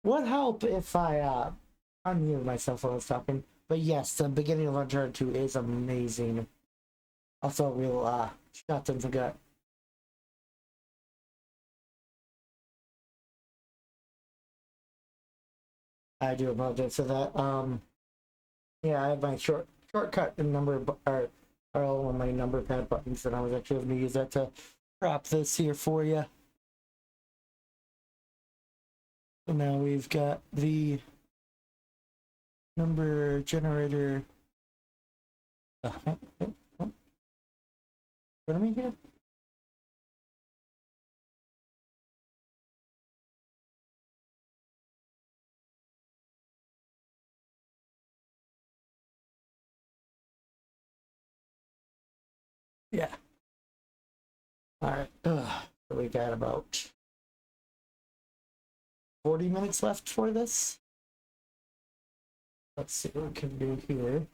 would help if I unmute myself while I was talking. But yes, the beginning of Uncharted 2 is amazing. Also, real shots in the gut. I do apologize for that. Yeah, I have my shortcut and are all on my number pad buttons, and I was actually going to use that to prop this here for you. So now we've got the number generator. What am I here? Yeah. All right. So we got about 40 minutes left for this. Let's see what we can do here.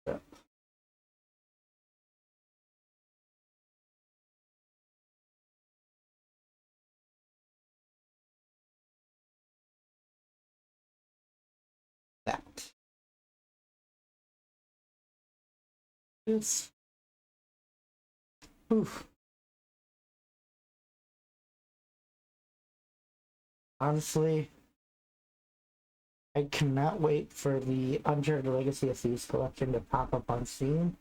Yeah. That. This. Oof. Honestly, I cannot wait for the Uncharted Legacy of Thieves collection to pop up on Steam.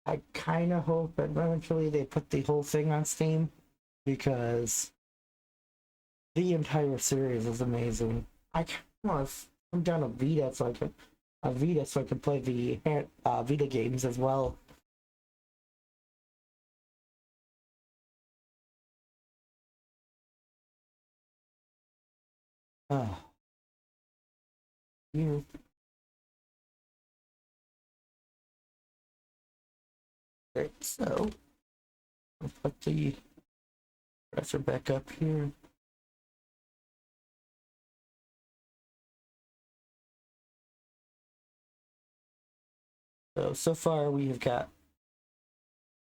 I kind of hope that eventually they put the whole thing on Steam because the entire series is amazing. I kind of want to come down a Vita so I can play the Vita games as well. Oh, you. Great. So I'll put the dresser back up here. So far we have got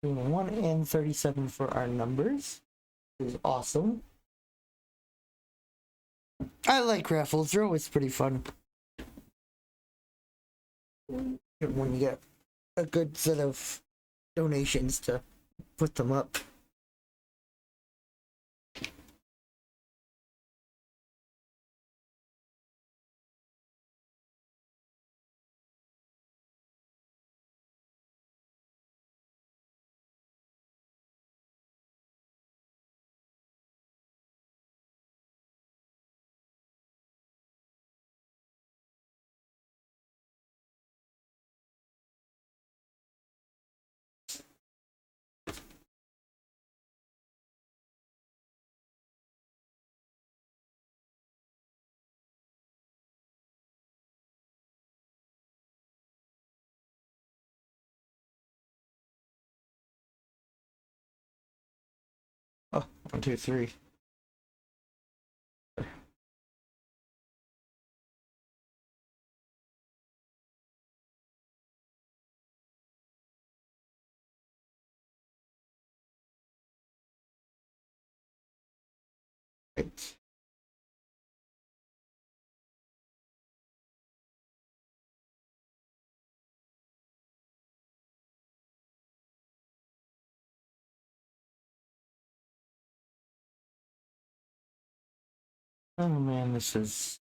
1 and 37 for our numbers. Which is awesome. I like raffles. They're always pretty fun. When you get a good set of donations to put them up. Oh, 1, 2, 3. Right. Oh man, this is.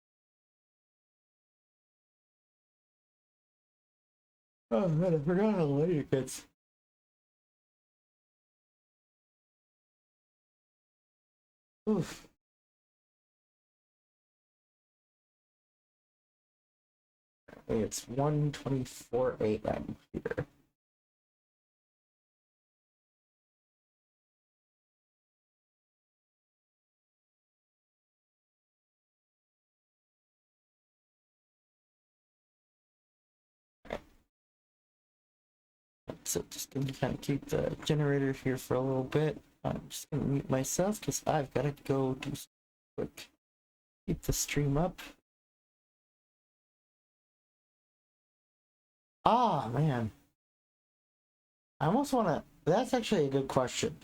Oh man, I forgot how late it gets. Oof. It's 1:24 a.m. here. so just gonna kind of keep the generator here for a little bit. I'm just gonna mute myself because I've got to go do some quick. Keep the stream up. Ah, man. I almost want to. That's actually a good question.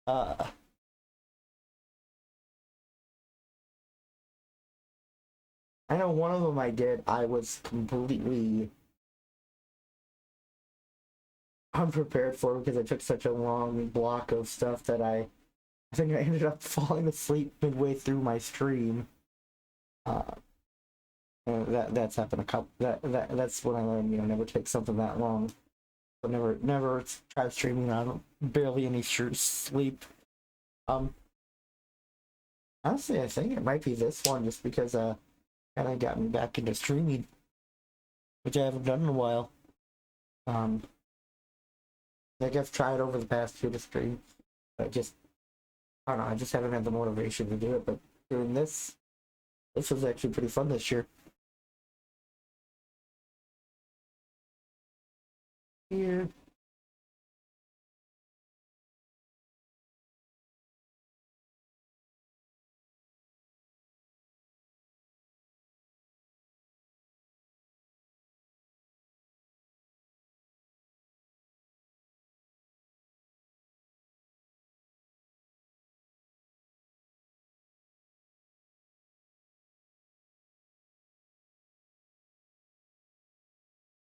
Uh, I know one of them I did. I was completely unprepared for because I took such a long block of stuff that I think I ended up falling asleep midway through my stream. Uh, that's happened a couple. That's when I learned, never take something that long. So never try streaming on barely any sleep. Um, Honestly, I think it might be this one just because kind of got me back into streaming, which I haven't done in a while. Um, like I've tried over the past few to stream, but I don't know. I just haven't had the motivation to do it. But doing this was actually pretty fun this year. Here.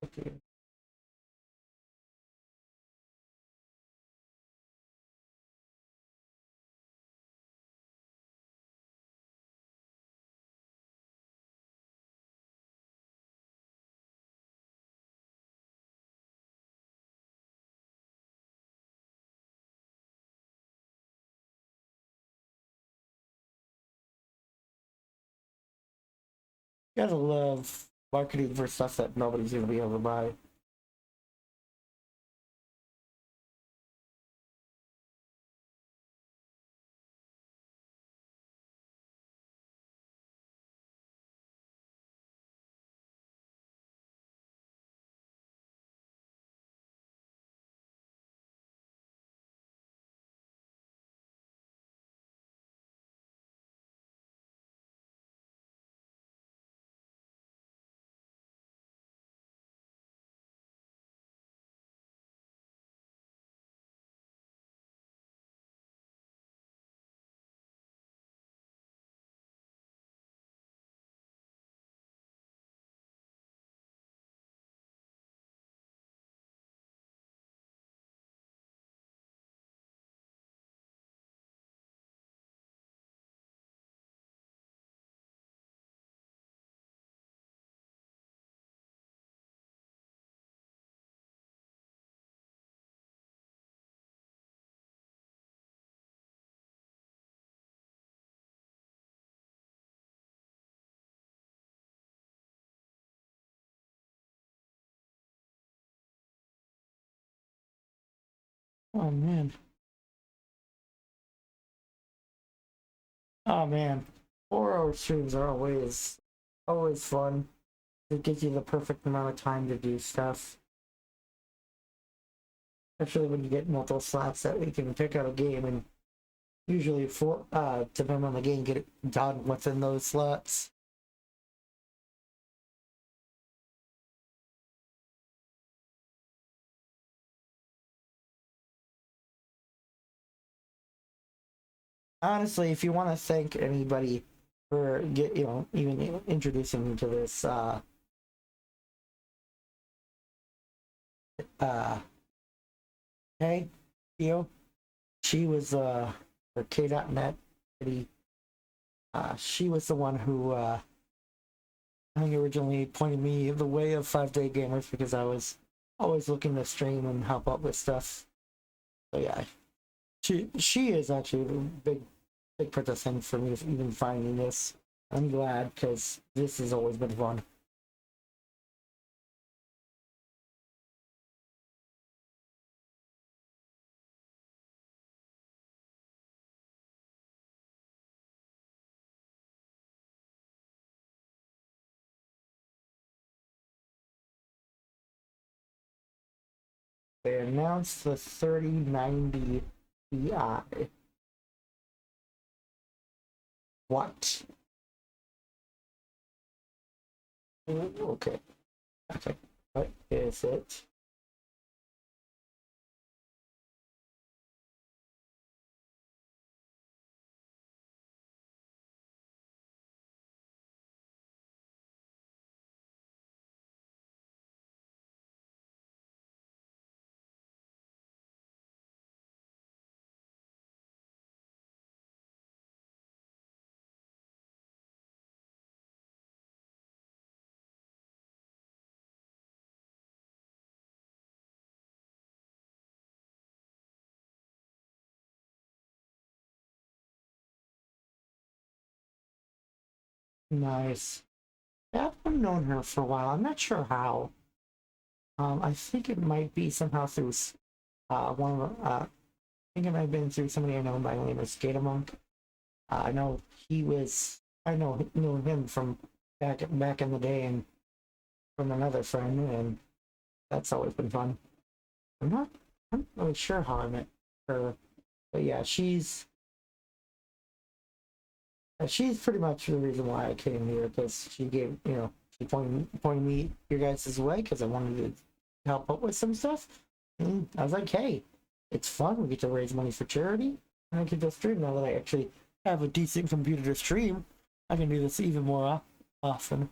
Okay. Gotta love marketing for stuff that nobody's gonna be able to buy. Oh man. Oh man. 4 hour streams are always fun. It gives you the perfect amount of time to do stuff. Especially when you get multiple slots that we can pick out a game and usually depending on the game, get it done within those slots. Honestly, if you want to thank anybody for even introducing me to this uh hey Theo, she was for K.net. She was the one who I think originally pointed me the way of 5-day gamers because I was always looking to stream and help out with stuff. So yeah, she is actually a big part of the thing for me even finding this. I'm glad because this has always been fun. They announced the 3090 Ti. What? Okay. Okay. What is it? Nice. Yeah, I've known her for a while. I'm not sure how. I think it might be somehow through one of I think it might have been through somebody I know by the name of Skatamunk. I know he was. I know knew him from back in the day, and from another friend, and that's always been fun. I'm not. I'm not really sure how I met her, but yeah, she's pretty much the reason why I came here because she gave she pointed me your guys' way because I wanted to help out with some stuff. And I was like, hey, it's fun. We get to raise money for charity, and I can just stream now that I actually have a decent computer to stream. I can do this even more often.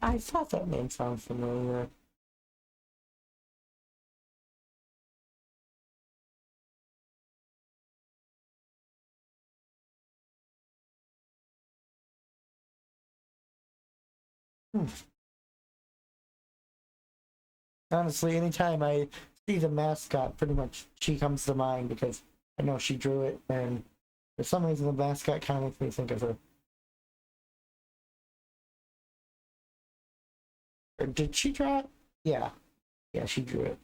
I thought that name sounded familiar. Hmm. Honestly, anytime I see the mascot, pretty much she comes to mind because I know she drew it, and for some reason the mascot kind of makes me think of her. Or did she draw it? Yeah, yeah, she drew it.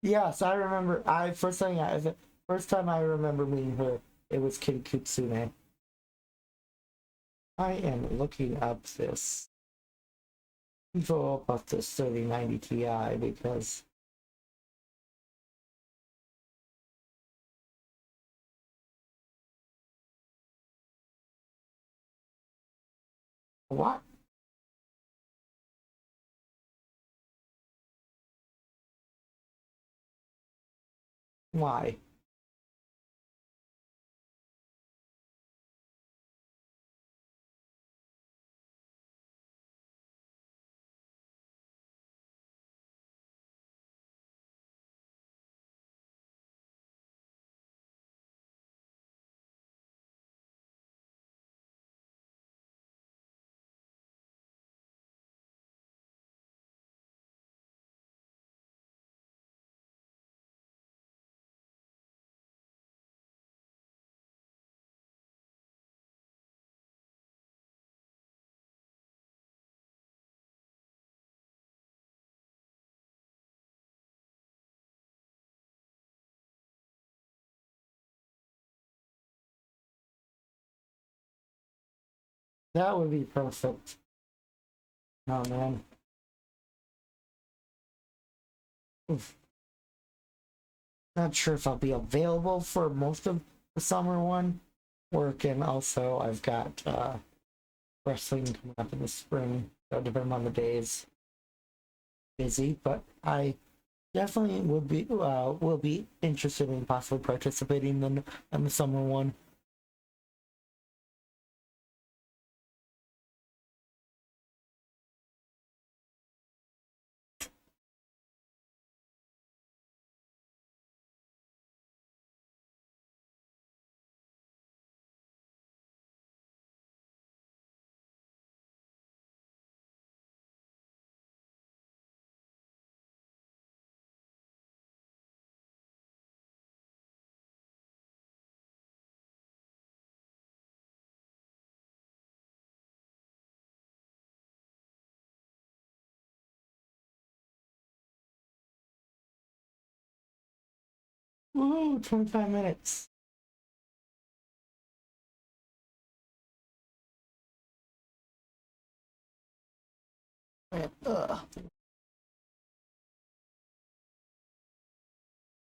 Yes, I remember. First time I remember meeting her, it was Kid Kutsune. I am looking up this info about this 3090 Ti because what? Why? That would be perfect. Oh man. Oof. Not sure if I'll be available for most of the summer one. Work and also I've got wrestling coming up in the spring. So depending on the days, busy. But I definitely will be interested in possibly participating in the summer one. Woo, 25 minutes.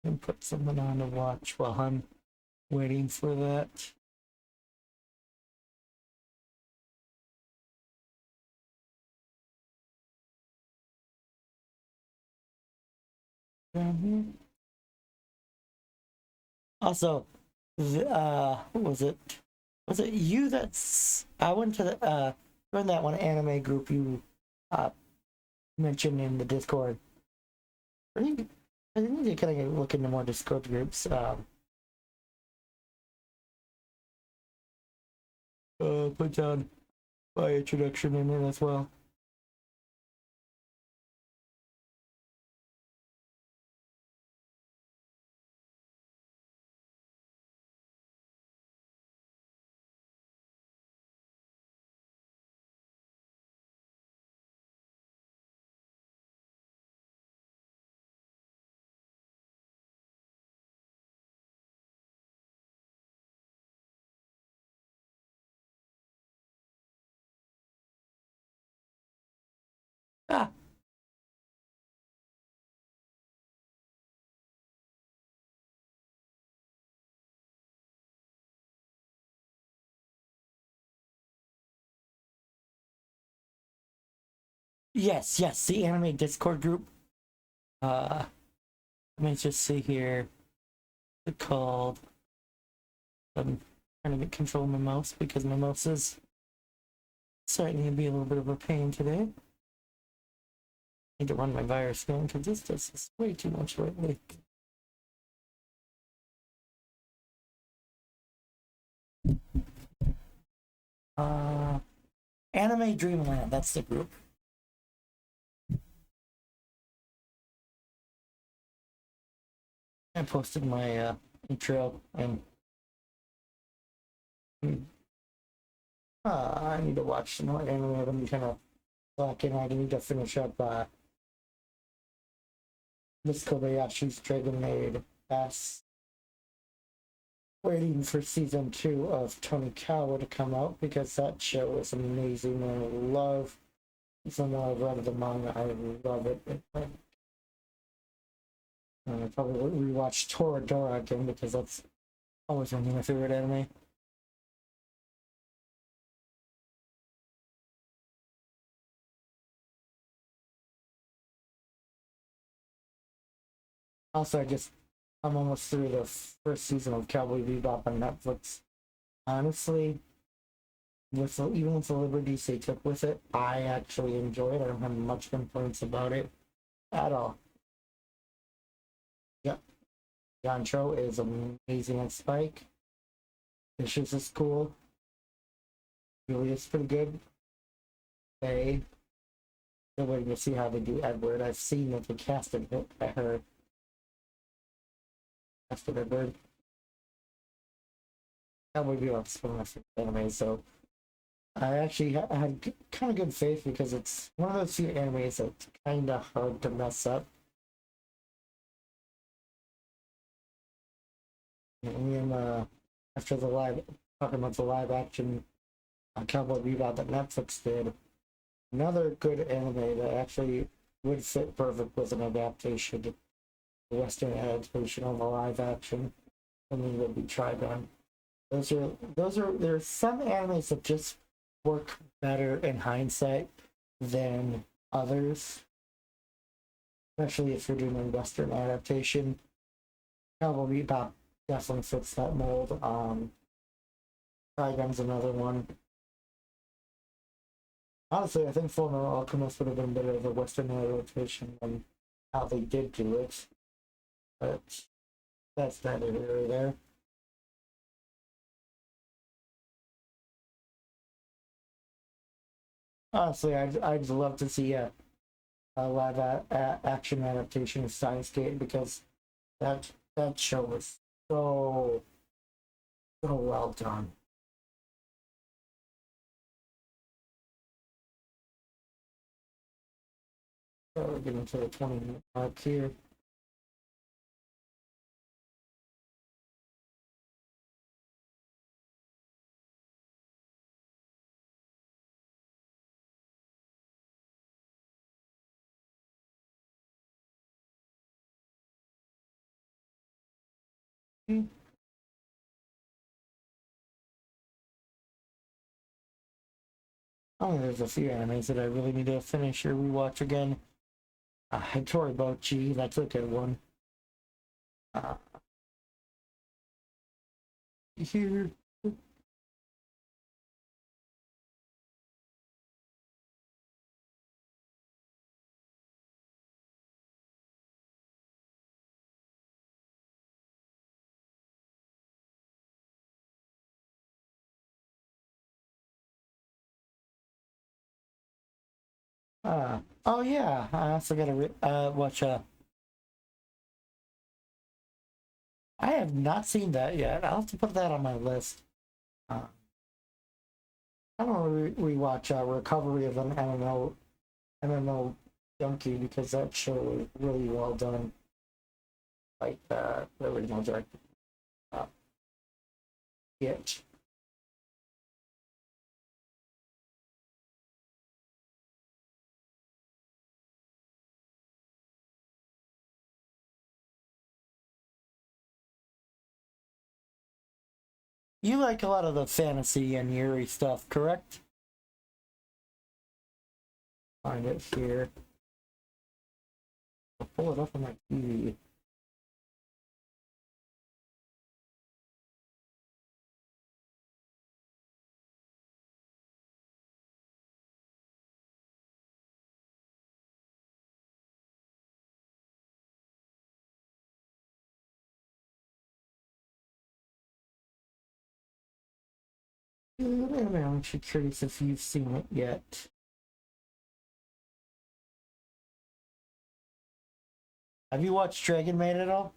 And put something on to watch while I'm waiting for that. Also, what was it? Was it you that's I went to the joined that one anime group you uh mentioned in the Discord. I think I think they kind of look into more Discord groups. Put down my introduction in it as well. Ah, yes, the anime Discord group. Let me just see here. It's called. I'm trying to get control of my mouse because my mouse is starting to be a little bit of a pain today. I need to run my virus scan because this does this way too much lately. Uh, Anime Dreamland, that's the group. I posted my intro and I need to watch some more anime. I've been kind of slacking. I need to finish up Miss Kobayashi's Dragon Maid Pass. Waiting for season 2 of Tony Kawa to come out because that show is amazing and I love. Even though I've read the manga, I love it. I probably rewatch Toradora again because that's always one of my favorite anime. Also, I'm almost through the first season of Cowboy Bebop on Netflix. Honestly, even with the liberties they took with it, I actually enjoy it. I don't have much complaints about it at all. Yep, Yancho is amazing at Spike. Vicious is cool. Julia's pretty good. They still waiting to see how they do Edward. I've seen that they casted it at her. Casted Edward. Cowboy Bebop's one of my favorite anime, so I actually had kind of good faith because it's one of those few animes that's kind of hard to mess up. And then after the live, talking about the live action Cowboy Bebop that Netflix did, another good anime that actually would fit perfect with an adaptation, the Western adaptation of a live action, something would be Trigun. There's some animes that just work better in hindsight than others, especially if you're doing a Western adaptation. Cowboy Bebop definitely fits that mold. Trigun's another one. Honestly, I think Full Metal Alchemist would have been better as a Western adaptation than how they did do it. But that's neither here or there. Honestly, I'd love to see a live action adaptation of Science Gate because that show was so so well done. So we're getting to the 20-minute mark here. Oh, there's a few animes that I really need to finish or rewatch again. Hattori Bochi, that's a good one. Uh, here. Oh yeah, I also gotta watch. I have not seen that yet. I'll have to put that on my list. Uh, I want to rewatch Recovery of an MMO Junkie because that show was really well done. Like the original director. Uh, it. You like a lot of the fantasy and eerie stuff, correct? Find it here. I'll pull it up on my TV. I'm actually curious if you've seen it yet. Have you watched Dragon Maid at all?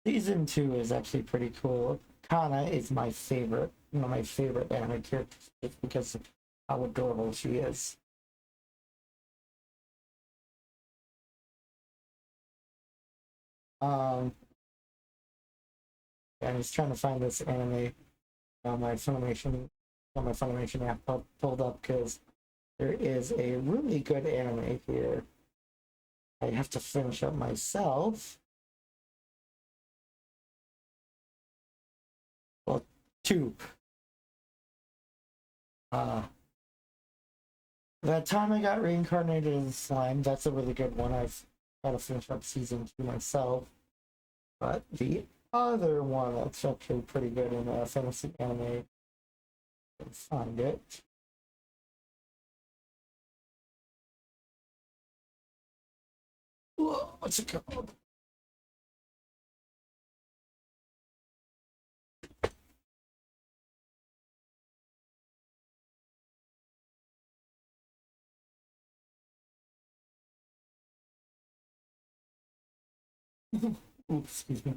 Season 2 is actually pretty cool. Kana is my favorite, one of my favorite anime characters, just because of how adorable she is. Um, I was trying to find this anime on my Funimation app pulled up because there is a really good anime here. I have to finish up myself. Well, two. Uh, that time I got reincarnated as a slime. That's a really good one. I've got to finish up season 2 myself. But the other one that's actually pretty good in fantasy anime, find it. What's it called? Oops, excuse me.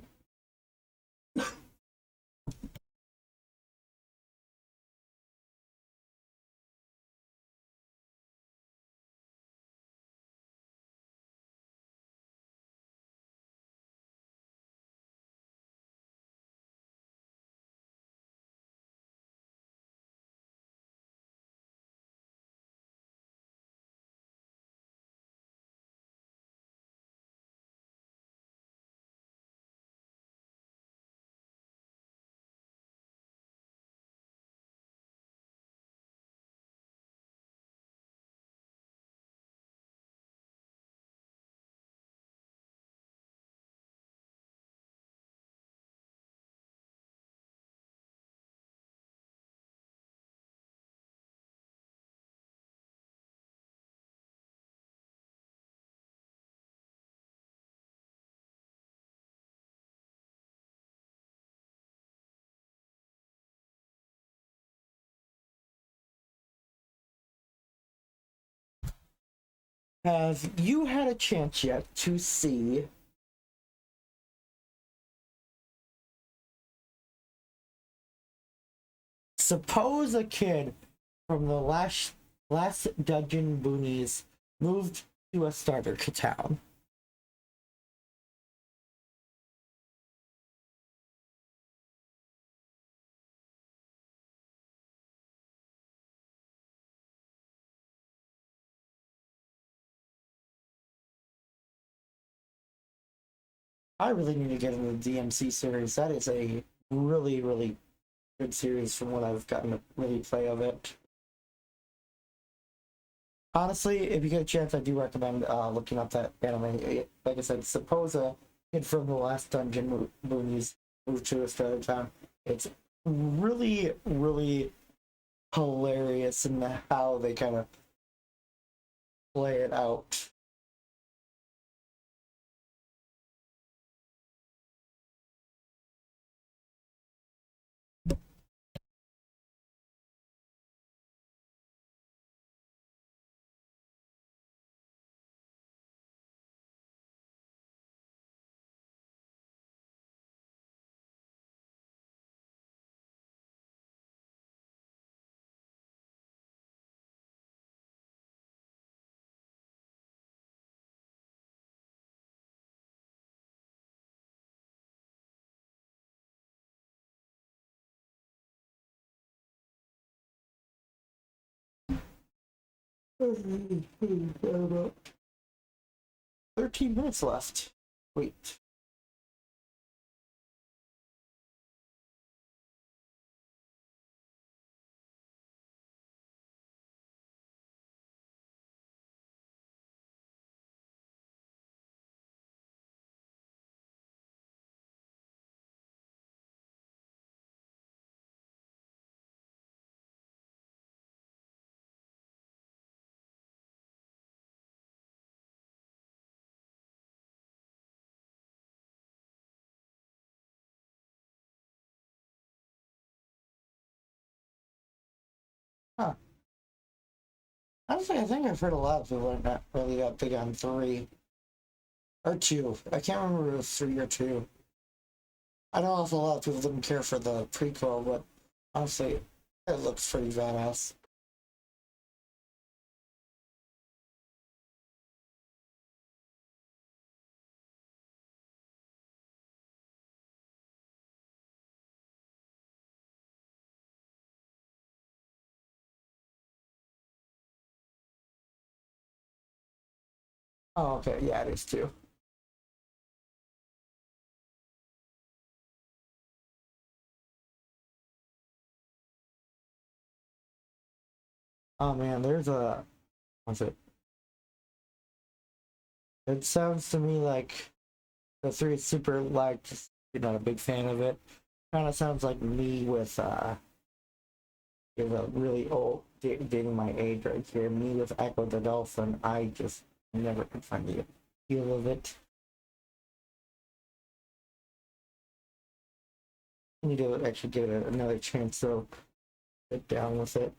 Have you had a chance yet to see suppose a kid from the last dungeon boonies moved to a starter town. I really need to get into the DMC series. That is a really, really good series from what I've gotten to really play of it. Honestly, if you get a chance, I do recommend looking up that anime. Like I said, suppose a kid from the last dungeon boonies moved to Australia town. It's really, really hilarious in how they kind of play it out. About 13 minutes left. Wait. Huh. Honestly, I think I've heard a lot of people are not really that big on 3 or 2. I can't remember if it was 3 or 2. I don't know if a lot of people didn't care for the prequel, but honestly, it looks pretty badass. Oh, okay, yeah, it is too. Oh man, there's a what's it? It sounds to me like the 3 is super like just you're not a big fan of it. Kind of sounds like me with a really old dating my age right here. Me with Echo the Dolphin. I just never could find the feel of it. I need to actually give it another chance to sit down with it.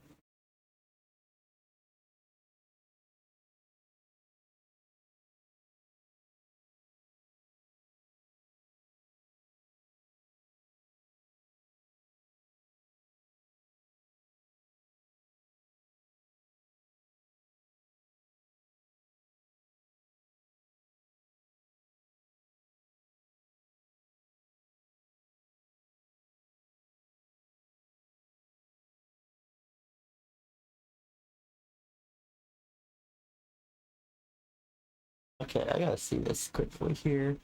Okay, I gotta see this quickly here.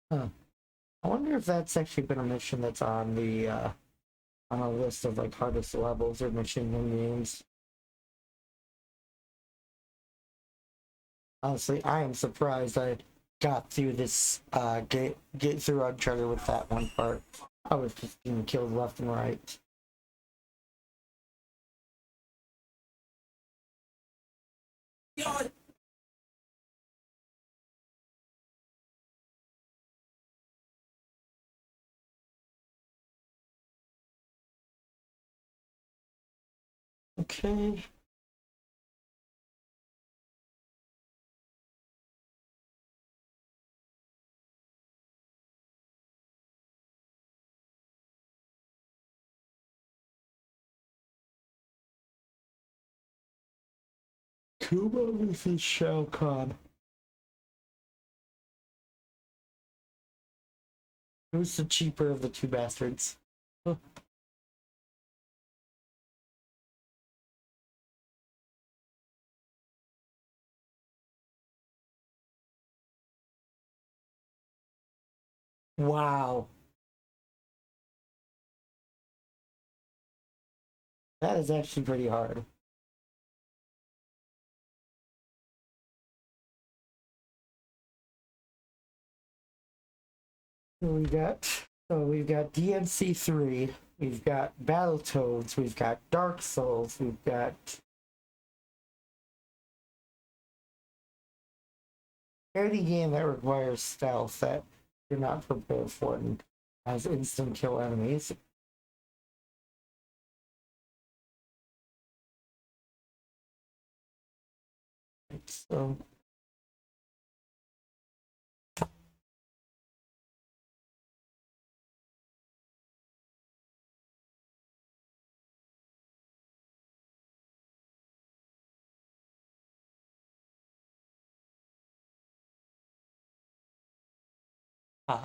Huh. I wonder if that's actually been a mission that's on a list of like hardest levels or mission names. Honestly, I am surprised I got through this get through Uncharted with that one part. I was just being killed left and right. Okay. Kuma versus Shao Kahn. Who's the cheaper of the two bastards? Oh, wow. That is actually pretty hard. So we've got DMC3, we've got Battletoads, we've got Dark Souls, we've got any game that requires stealth that you're not prepared for and has instant kill enemies. So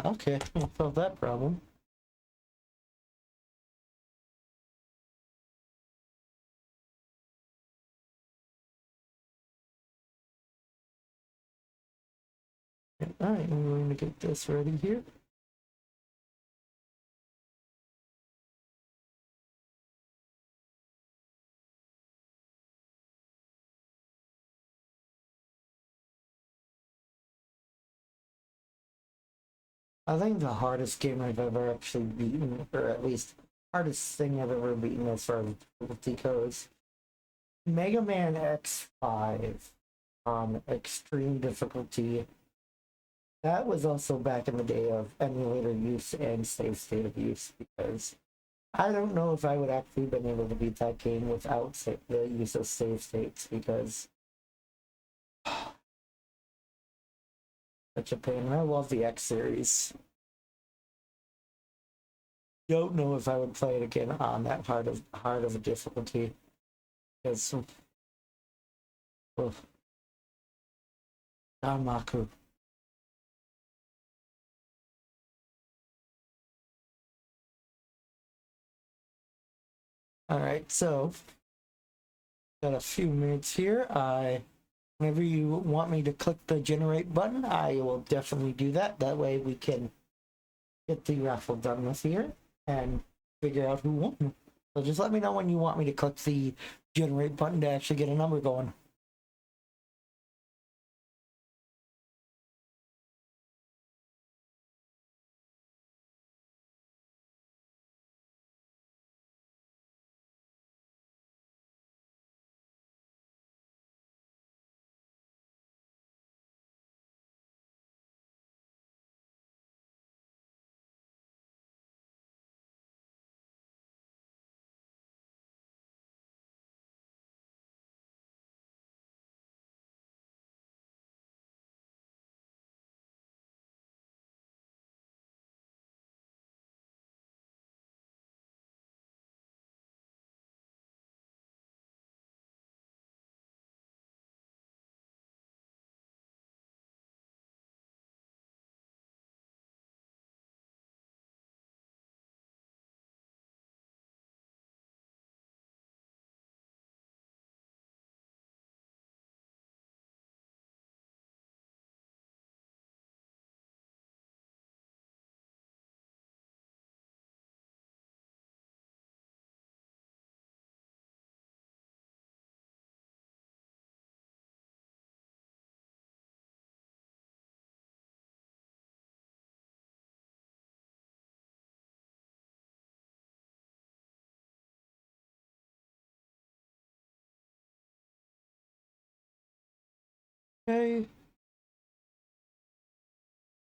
okay, we'll solve that problem. Alright, I'm going to get this ready here. I think the hardest game I've ever actually beaten, or at least hardest thing I've ever beaten as far as difficulty goes, Mega Man X5 on extreme difficulty. That was also back in the day of emulator use and save state use, because I don't know if I would actually been able to beat that game without the use of save states, because such a pain. And I love the X series. Don't know if I would play it again on that hard of a difficulty, because Danmaku. All right, so got a few minutes here. Whenever you want me to click the generate button, I will definitely do that. That way we can get the raffle done with here and figure out who won. So just let me know when you want me to click the generate button to actually get a number going. Okay.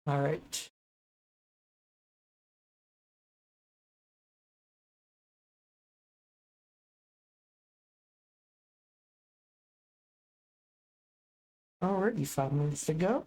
All right. Alrighty, 5 minutes to go.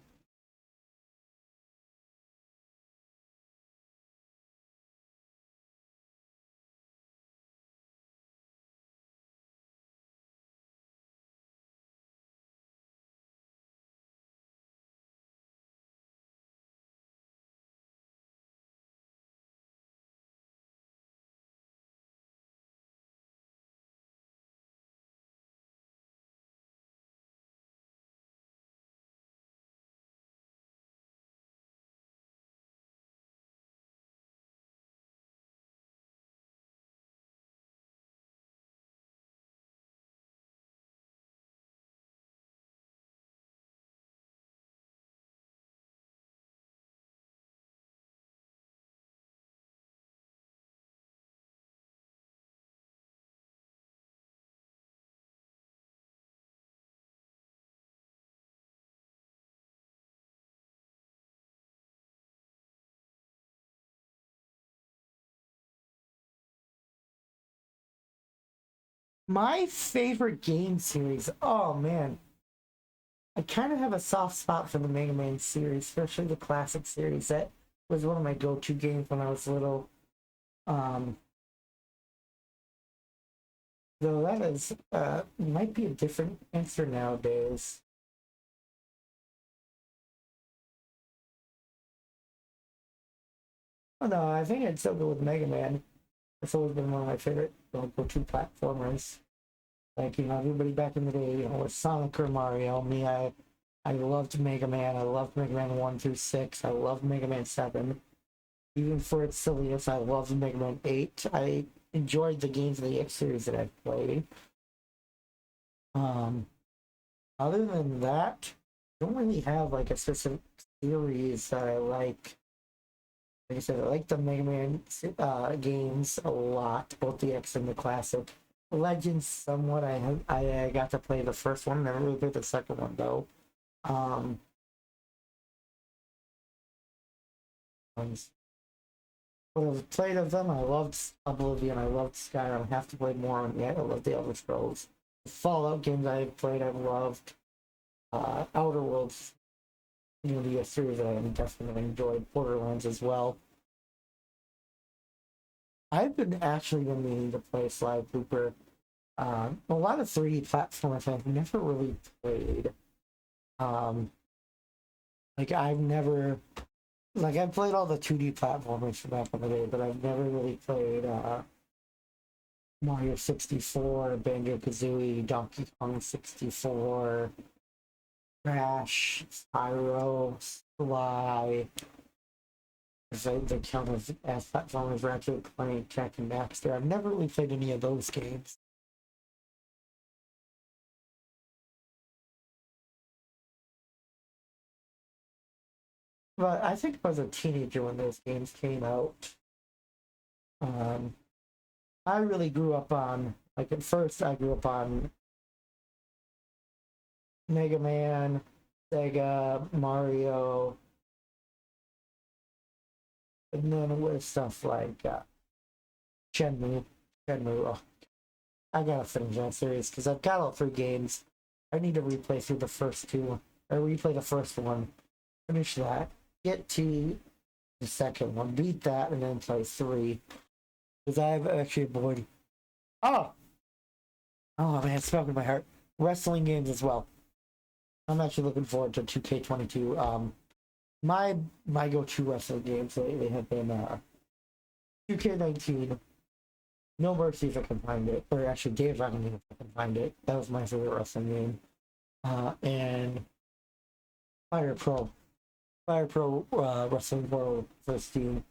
My favorite game series. Oh man, I kind of have a soft spot for the Mega Man series, especially the classic series. That was one of my go-to games when I was little. Um, though that is might be a different answer nowadays. Oh no, I think I'd still go with Mega Man. It's always been one of my favorite go-to platformers. Like, everybody back in the day, with Sonic or Mario. Me, I loved Mega Man. I loved Mega Man 1 through 6. I loved Mega Man 7. Even for its silliness, I loved Mega Man 8. I enjoyed the games of the X series that I've played. Um, Other than that, I don't really have like a specific series that I like. Like I said, I like the Mega Man games a lot, both the X and the classic. Legends, somewhat. I got to play the first one. Never really played the second one though. Um, what I've played of them, I loved Oblivion. I loved Skyrim. I have to play more on yet. I love the Elder Scrolls. The Fallout games I've played, I've loved. Outer Worlds, the series that I definitely enjoyed. Borderlands as well. I've been actually been meaning to play Sly Cooper. A lot of 3D platforms I've never really played. Um, like I've never, like I've played all the 2D platformers from back in the day, but I've never really played Mario 64, Banjo Kazooie, Donkey Kong 64, Crash, Spyro, Sly. The count of as platformers Ratchet, Clank, Jack and Daxter. I've never really played any of those games. But I think I was a teenager when those games came out. Um, I really grew up on, like, at first I grew up on Mega Man, Sega, Mario, and then with stuff like Shenmue. Shenmue. Oh, I gotta finish that series because I've got all 3 games. I need to replay through the first 2, or replay the first one, finish that, get to the second one, beat that, and then play 3. Because I've actually avoided. Oh, oh man, it's broken my heart. Wrestling games as well. I'm actually looking forward to 2K22. My go-to wrestling games lately have been 2K19. No Mercy if I can find it, or actually Dave Reckoning if I can find it. That was my favorite wrestling game. And Fire Pro, Fire Pro Wrestling World for Steam.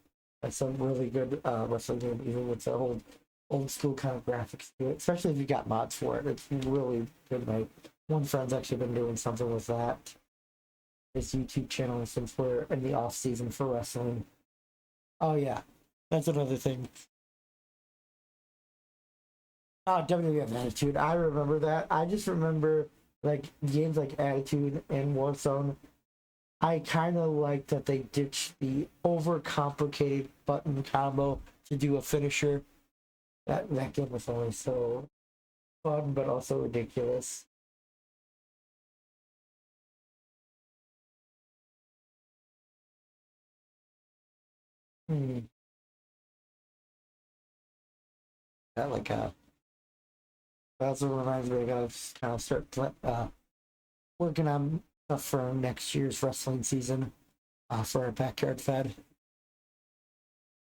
That's a really good wrestling game, even with the old school kind of graphics to it. Especially if you got mods for it, it's really good. My one friend's actually been doing something with that. His YouTube channel since we're in the off season for wrestling. Oh yeah, that's another thing. WWF Attitude. I remember that. I just remember like games like Attitude and Warzone, I kind of like that they ditched the overcomplicated button combo to do a finisher. That game was always so fun, but also ridiculous. Hmm. That like that also reminds me I gotta kind of start working on stuff for next year's wrestling season for our backyard fed.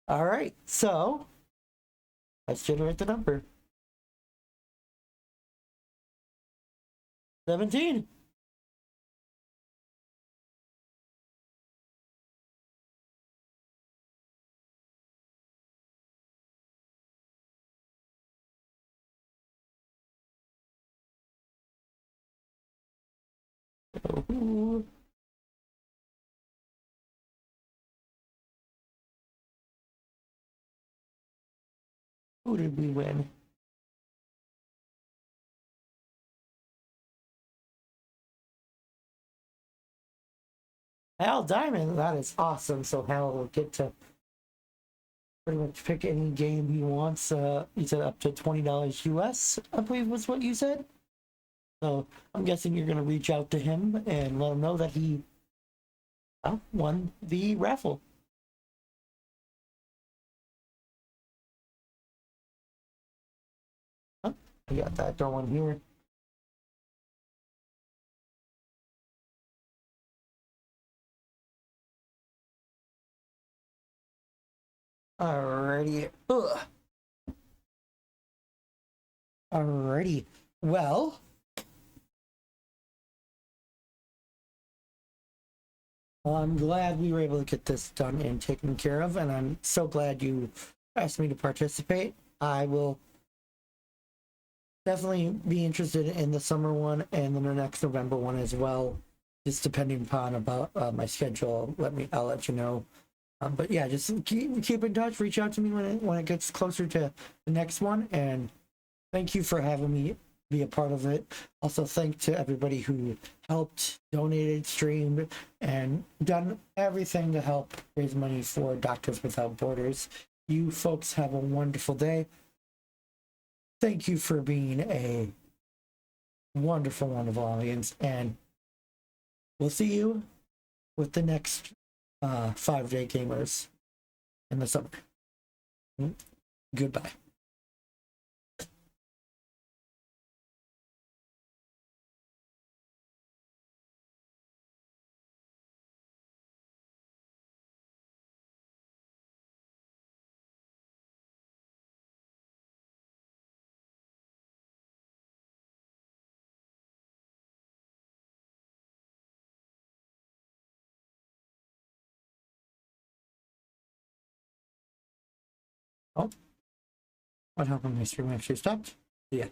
All right, so let's generate the number 17. Who did we win? Hal Diamond, that is awesome. So Hal will get to pretty much pick any game he wants. You said up to $20 US, I believe was what you said. So I'm guessing you're gonna reach out to him and let him know that he won the raffle. Huh? I got that going here. Alrighty. Ugh. Alrighty. Well, I'm glad we were able to get this done and taken care of, and I'm so glad you asked me to participate. I will definitely be interested in the summer one and then the next November one as well. Just depending upon about my schedule, I'll let you know. But yeah, just keep in touch. Reach out to me when it gets closer to the next one, and thank you for having me be a part of it. Also, thank to everybody who helped, donated, streamed, and done everything to help raise money for Doctors Without Borders. You folks have a wonderful day. Thank you for being a wonderful, wonderful audience, and we'll see you with the next 5-day gamers in the summer. Goodbye. Oh, what happened? My stream actually stopped. Yeah.